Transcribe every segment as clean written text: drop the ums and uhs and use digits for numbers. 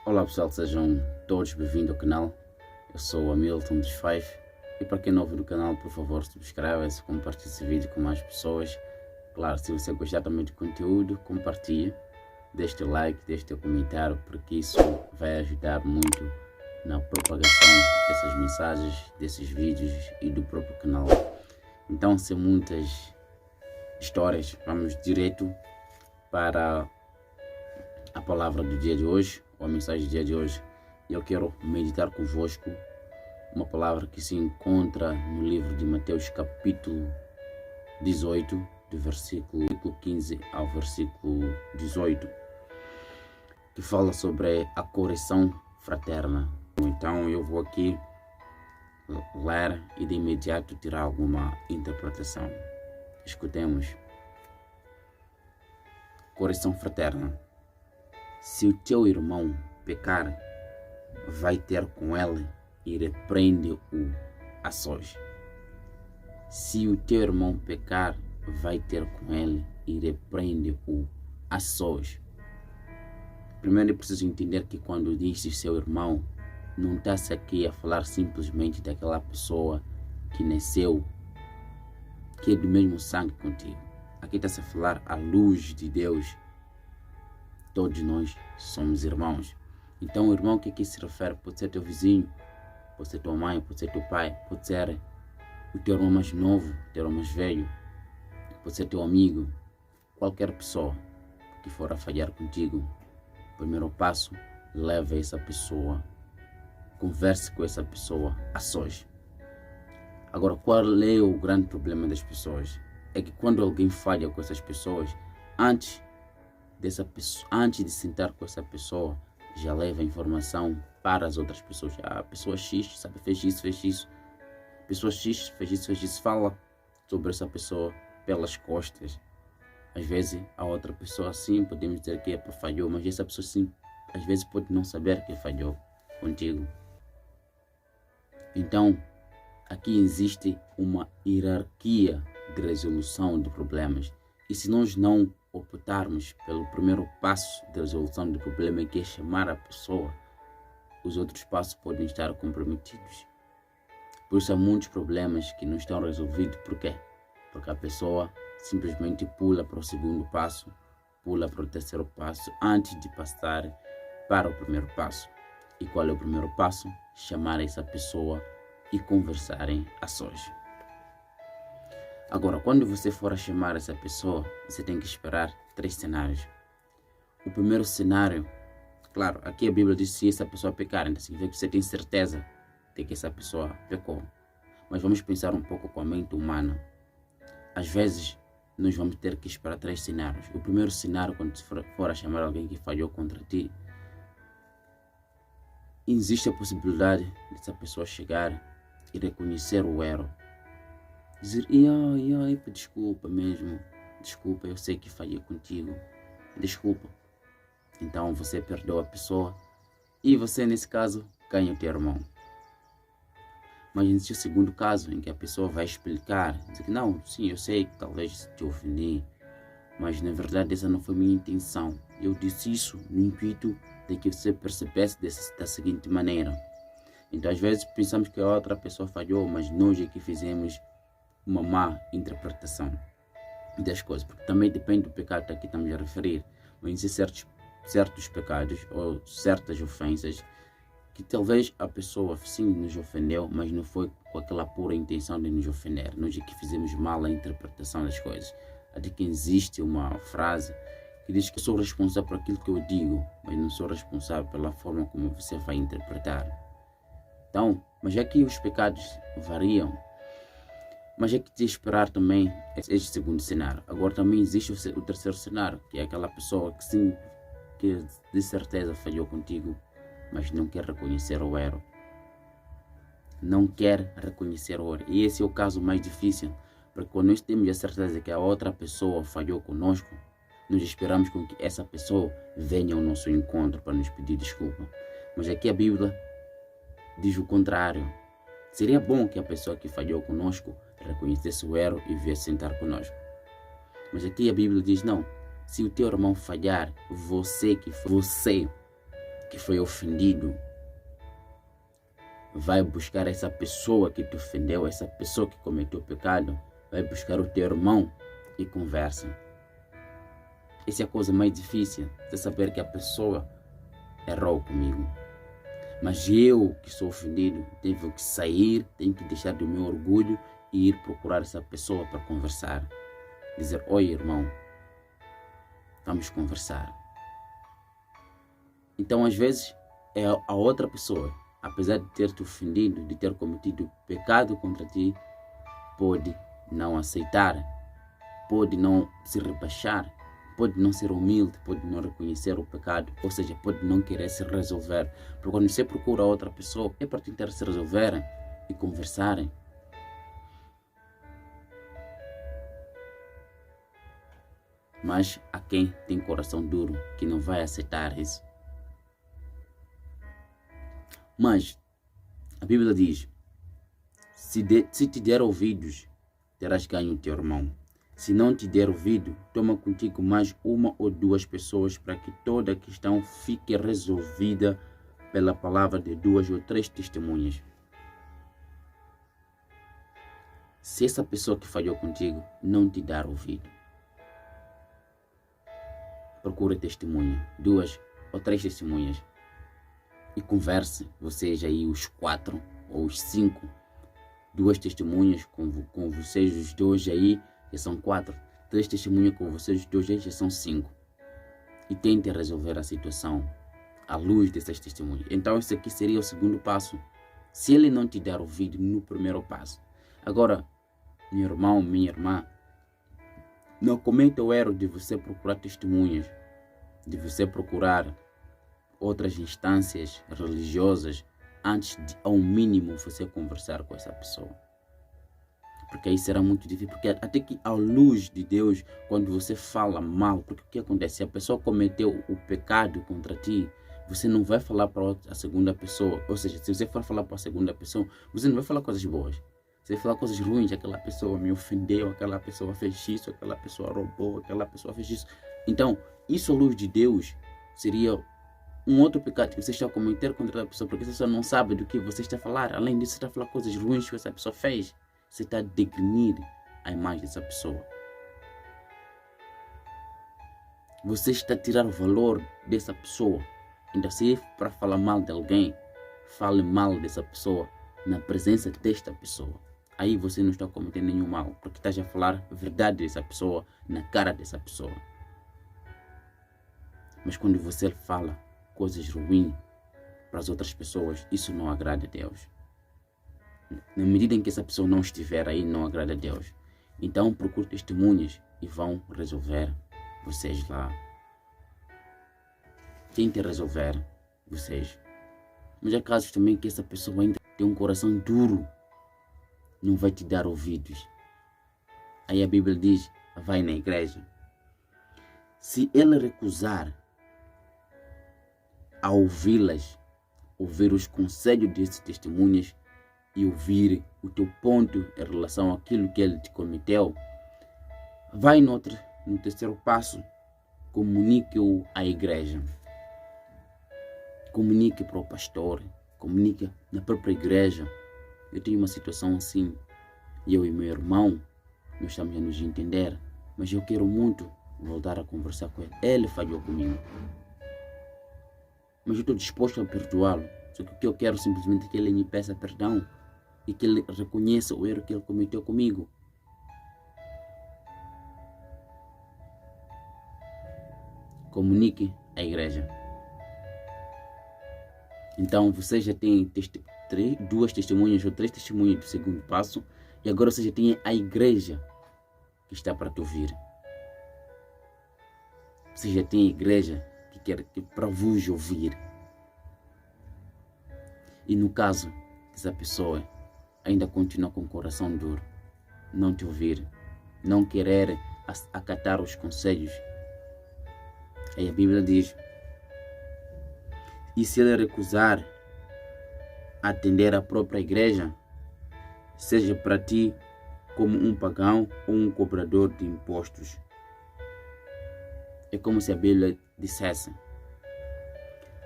Olá pessoal, sejam todos bem-vindos ao canal. Eu sou o Hamilton dos Five e para quem é novo no canal, por favor, subscreva-se, compartilhe esse vídeo com mais pessoas. Claro, se você gostar também do conteúdo, compartilhe, deixe o like, deixe o comentário, porque isso vai ajudar muito na propagação dessas mensagens, desses vídeos e do próprio canal. Então, sem muitas histórias, vamos direto para a palavra do dia de hoje, ou a mensagem do dia de hoje. Eu quero meditar convosco uma palavra que se encontra no livro de Mateus capítulo 18, do versículo 15 ao versículo 18, que fala sobre a correção fraterna. Então eu vou aqui ler e de imediato tirar alguma interpretação. Escutemos. Correção fraterna. Se o teu irmão pecar, vai ter com ele e repreende-o a sós. Se o teu irmão pecar, vai ter com ele e repreende-o a sós. Primeiro é preciso entender que quando diz seu irmão, não está-se aqui a falar simplesmente daquela pessoa que nasceu, que é do mesmo sangue contigo. Aqui está-se a falar à luz de Deus. Todos nós somos irmãos. Então o irmão que aqui se refere pode ser teu vizinho, pode ser tua mãe, pode ser teu pai, pode ser o teu irmão mais novo, o teu irmão mais velho, pode ser teu amigo, qualquer pessoa que for a falhar contigo. O primeiro passo, leva essa pessoa, converse com essa pessoa a sós. Agora, qual é o grande problema das pessoas? É que quando alguém falha com essas pessoas, antes de sentar com essa pessoa, já leva a informação para as outras pessoas. A pessoa X, sabe, fez isso. Pessoa X fez isso. Fala sobre essa pessoa pelas costas. Às vezes a outra pessoa sim, podemos dizer que falhou, mas essa pessoa sim, às vezes pode não saber que falhou contigo. Então, aqui existe uma hierarquia de resolução de problemas. E se nós não optarmos pelo primeiro passo de resolução do problema, que é chamar a pessoa, os outros passos podem estar comprometidos. Por isso há muitos problemas que não estão resolvidos. Por quê? Porque a pessoa simplesmente pula para o segundo passo, pula para o terceiro passo, antes de passar para o primeiro passo. E qual é o primeiro passo? Chamar essa pessoa e conversarem a sós. Agora, quando você for a chamar essa pessoa, você tem que esperar 3 cenários. O primeiro cenário, claro, aqui a Bíblia diz se essa pessoa pecar, então significa que você tem certeza de que essa pessoa pecou. Mas vamos pensar um pouco com a mente humana. Às vezes, nós vamos ter que esperar 3 cenários. O primeiro cenário, quando você for a chamar alguém que falhou contra ti, existe a possibilidade dessa pessoa chegar e reconhecer o erro. Dizer, desculpa mesmo, desculpa, eu sei que falhei contigo, desculpa. Então você perdoa a pessoa e você, nesse caso, ganha o teu irmão. Mas existe o segundo caso, em que a pessoa vai explicar, dizer que não, sim, eu sei que talvez te ofendi, mas na verdade essa não foi minha intenção. Eu disse isso no intuito de que você percebesse da seguinte maneira. Então às vezes pensamos que a outra pessoa falhou, mas nós é que fizemos uma má interpretação das coisas, porque também depende do pecado que aqui estamos a referir. Mas existem certos pecados ou certas ofensas que talvez a pessoa sim nos ofendeu, mas não foi com aquela pura intenção de nos ofender. Nós é que fizemos mal a interpretação das coisas. Até que existe uma frase que diz que sou responsável por aquilo que eu digo, mas não sou responsável pela forma como você vai interpretar. Então, mas aqui os pecados variam. Mas é que te esperar também este segundo cenário. Agora também existe o terceiro cenário, que é aquela pessoa que sim, que de certeza falhou contigo, mas não quer reconhecer o erro. Não quer reconhecer o erro. E esse é o caso mais difícil, porque quando nós temos a certeza que a outra pessoa falhou conosco, nós esperamos com que essa pessoa venha ao nosso encontro para nos pedir desculpa. Mas aqui a Bíblia diz o contrário. Seria bom que a pessoa que falhou conosco reconhecesse o erro e viesse sentar conosco. Mas aqui a Bíblia diz não. Se o teu irmão falhar, você que foi ofendido vai buscar essa pessoa que te ofendeu, essa pessoa que cometeu o pecado, vai buscar o teu irmão e conversa. Essa é a coisa mais difícil, você saber que a pessoa errou comigo. Mas eu, que sou ofendido, tenho que sair, tenho que deixar do meu orgulho e ir procurar essa pessoa para conversar. Dizer, oi irmão, vamos conversar. Então às vezes é a outra pessoa, apesar de ter te ofendido, de ter cometido pecado contra ti, pode não aceitar, pode não se rebaixar, pode não ser humilde, pode não reconhecer o pecado, ou seja, pode não querer se resolver. Porque quando você procura outra pessoa, é para tentar se resolverem e conversarem. Mas há quem tem coração duro, que não vai aceitar isso. Mas a Bíblia diz, se te der ouvidos, terás ganho o teu irmão. Se não te der ouvido, toma contigo mais uma ou duas pessoas para que toda a questão fique resolvida pela palavra de 2 ou 3 testemunhas. Se essa pessoa que falhou contigo não te dar ouvido, procure testemunha, 2 ou 3 testemunhas e converse, vocês aí os 4 ou os 5, 2 testemunhas com vocês os 2 aí, já são 4, 3 testemunhas com vocês os 2 aí, já são 5. E tente resolver a situação à luz dessas testemunhas. Então esse aqui seria o segundo passo. Se ele não te der ouvido no primeiro passo. Agora, meu irmão, minha irmã, não cometa o erro de você procurar testemunhas, de você procurar outras instâncias religiosas antes de, ao mínimo, você conversar com essa pessoa. Porque aí será muito difícil, porque até que à luz de Deus, quando você fala mal, porque o que acontece? Se a pessoa cometeu o pecado contra ti, você não vai falar para a segunda pessoa, ou seja, se você for falar para a segunda pessoa, você não vai falar coisas boas. Você vai falar coisas ruins, aquela pessoa me ofendeu, aquela pessoa fez isso, aquela pessoa roubou, aquela pessoa fez isso. Então, isso à luz de Deus seria um outro pecado que você está a cometer contra a pessoa, porque você não sabe do que você está a falar. Além disso, você está a falar coisas ruins que essa pessoa fez. Você está a degrinir a imagem dessa pessoa. Você está a tirar o valor dessa pessoa. Então, se para falar mal de alguém, fale mal dessa pessoa na presença desta pessoa. Aí você não está cometendo nenhum mal, porque está a falar a verdade dessa pessoa na cara dessa pessoa. Mas quando você fala coisas ruins para as outras pessoas, isso não agrada a Deus. Na medida em que essa pessoa não estiver aí, não agrada a Deus. Então procure testemunhas e vão resolver vocês lá. Tente resolver vocês. Mas há casos também que essa pessoa ainda tem um coração duro, não vai te dar ouvidos. Aí a Bíblia diz, vai na igreja. Se ele recusar a ouvi-las, ouvir os conselhos desses testemunhas e ouvir o teu ponto em relação àquilo que ele te cometeu, vai no terceiro passo, comunique-o à igreja. Comunique para o pastor, comunique na própria igreja. Eu tenho uma situação assim, eu e meu irmão, nós estamos a nos entender, mas eu quero muito voltar a conversar com ele. Ele falhou comigo, mas eu estou disposto a perdoá-lo. Só que o que eu quero simplesmente é que ele me peça perdão e que ele reconheça o erro que ele cometeu comigo. Comunique à igreja. Então você já tem 2 testemunhas ou 3 testemunhas do segundo passo, e agora você já tem a igreja que está para te ouvir. Você já tem a igreja que quer para vos ouvir. E no caso dessa pessoa ainda continua com o coração duro, não te ouvir, não querer acatar os conselhos, aí a Bíblia diz, e se ele recusar atender a própria igreja, seja para ti como um pagão ou um cobrador de impostos. É como se a Bíblia dissesse,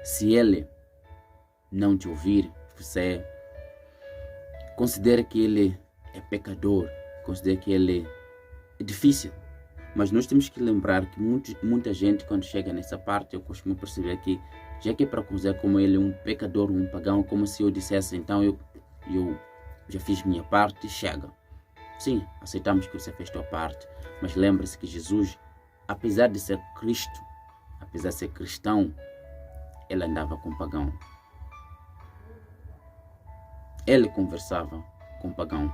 Se ele não te ouvir, você considera que ele é pecador, considera que ele é difícil. Mas nós temos que lembrar que muita gente, quando chega nessa parte, eu costumo perceber que, já que é para considerar como ele um pecador, um pagão, como se eu dissesse, então eu já fiz minha parte, chega. Sim, aceitamos que você fez a tua parte, mas lembre-se que Jesus, apesar de ser Cristo, apesar de ser cristão, ele andava com pagão. Ele conversava com pagão.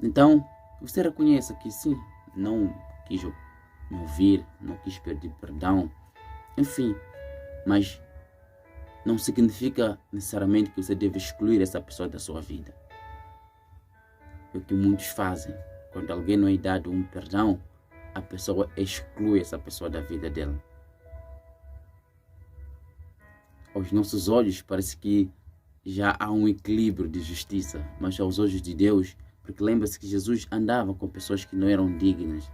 Então, você reconhece que sim, não quis me ouvir, não quis pedir perdão, enfim, mas não significa necessariamente que você deve excluir essa pessoa da sua vida. É o que muitos fazem. Quando alguém não é dado um perdão, a pessoa exclui essa pessoa da vida dela. Aos nossos olhos parece que já há um equilíbrio de justiça, mas aos olhos de Deus, porque lembra-se que Jesus andava com pessoas que não eram dignas.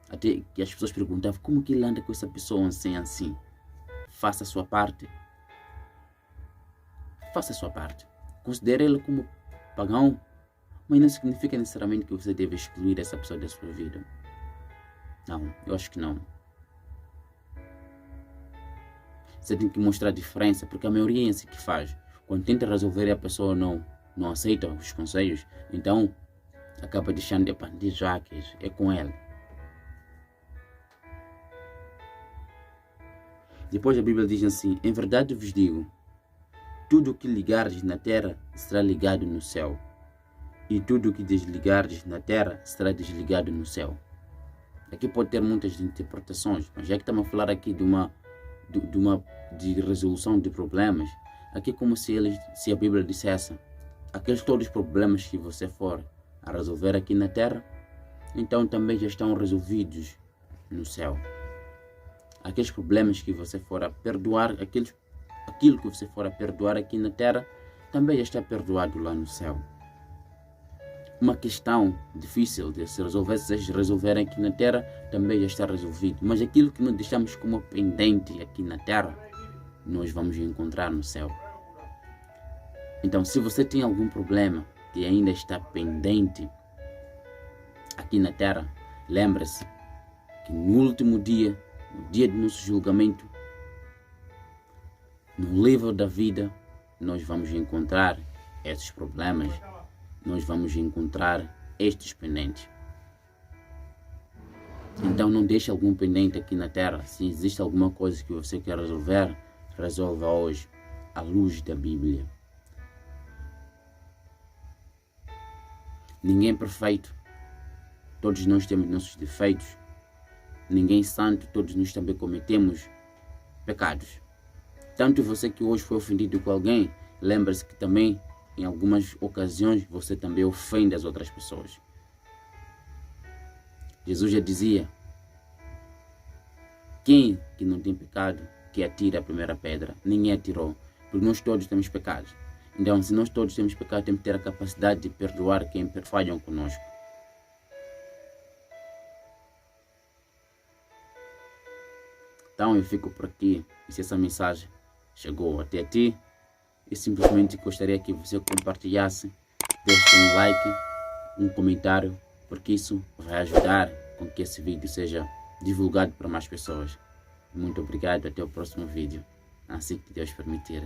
Até que as pessoas perguntavam, como que ele anda com essa pessoa assim? Faça a sua parte. Faça a sua parte. Considere ele como pagão, mas não significa necessariamente que você deve excluir essa pessoa da sua vida. Não, eu acho que não. Você tem que mostrar a diferença, porque a maioria é assim que faz. Quando tenta resolver e a pessoa não aceita os conselhos, então acaba deixando de pandir já que é com ele. Depois a Bíblia diz assim, em verdade vos digo, tudo o que ligares na terra será ligado no céu, e tudo o que desligares na terra será desligado no céu. Aqui pode ter muitas interpretações, mas já que estamos a falar aqui de resolução de problemas, aqui é como se a Bíblia dissesse, aqueles todos os problemas que você for a resolver aqui na terra, então também já estão resolvidos no céu. Aqueles problemas que você for a perdoar, aquilo que você for a perdoar aqui na terra, também já está perdoado lá no céu. Uma questão difícil de se resolver, se vocês resolverem aqui na terra, também já está resolvido. Mas aquilo que nós deixamos como pendente aqui na terra, nós vamos encontrar no céu. Então, se você tem algum problema que ainda está pendente aqui na terra, lembre-se que no último dia, no dia do nosso julgamento, no livro da vida, nós vamos encontrar esses problemas, nós vamos encontrar estes pendentes. Então não deixe algum pendente aqui na terra. Se existe alguma coisa que você quer resolver, resolva hoje, à luz da Bíblia. Ninguém é perfeito. Todos nós temos nossos defeitos. Ninguém é santo, todos nós também cometemos pecados. Tanto você que hoje foi ofendido com alguém, lembre-se que também, em algumas ocasiões, você também ofende as outras pessoas. Jesus já dizia, quem que não tem pecado, que atire a primeira pedra. Ninguém atirou, porque nós todos temos pecados. Então, se nós todos temos pecado, temos que ter a capacidade de perdoar quem falham conosco. Então, eu fico por aqui. E se essa mensagem chegou até ti, eu simplesmente gostaria que você compartilhasse, deixe um like, um comentário, porque isso vai ajudar com que esse vídeo seja divulgado para mais pessoas. Muito obrigado, até o próximo vídeo, assim que Deus permitir.